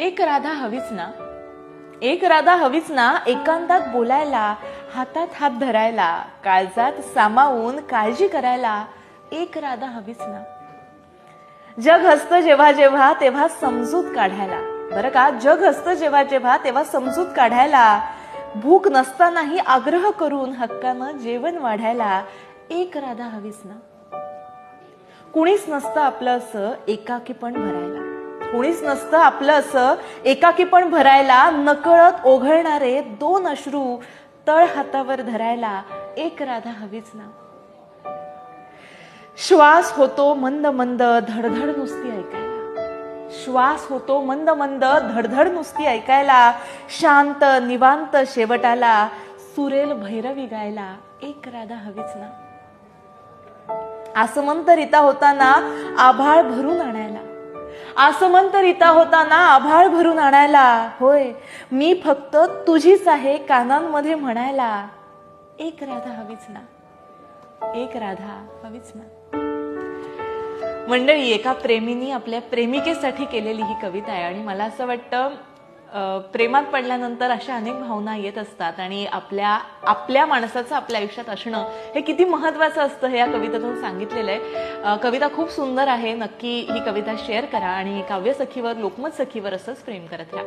एक राधा हवीच ना, एक राधा हवीच ना, एकांतात बोलायला, हातात हात धरायला, काळजात सामावून काळजी करायला, एक राधा हवीच ना. जग हसतं जेव्हा जेव्हा तेव्हा समजूत काढायला, बरं का, जग हसतं जेव्हा जेव्हा तेव्हा समजूत काढायला, भूक नसतानाही आग्रह करून हक्कानं जेवण वाढायला, एक राधा हवीच ना. कुणीच नसतं आपलं असं एकाकीपण भरायला, कुणीच नसतं आपलं असं एकाकीपण भरायला, नकळत ओघळणारे दोन अश्रू तळ हातावर धरायला, एक राधा हवीच ना. श्वास होतो मंद मंद धडधड नुसती ऐकायला, श्वास होतो मंद मंद धडधड नुसती ऐकायला, शांत निवांत शेवटाला सुरेल भैरवी गायला, एक राधा हवीच ना. आसमंत रीता होताना आभाळ भरून आणायला, आसमंत रीता होताना आभाळ भरून आणायला, होय मी फक्त तुझीच आहे कानांमध्ये म्हणायला, एक राधा हवीच ना, एक राधा हवीच ना. मंडळी, एका प्रेमीनी आपल्या प्रेमिकेसाठी केलेली ही कविता आहे आणि मला असं वाटतं प्रेमात पडल्यानंतर अशा अनेक भावना येत असतात आणि आपल्या माणसाचं आपल्या आयुष्यात असणं हे किती महत्वाचं असतं हे या कवितेतून सांगितलेलं आहे. कविता खूप सुंदर आहे. नक्की ही कविता शेअर करा आणि काव्य सखीवर, लोकमत सखीवर असंच प्रेम करत राहा.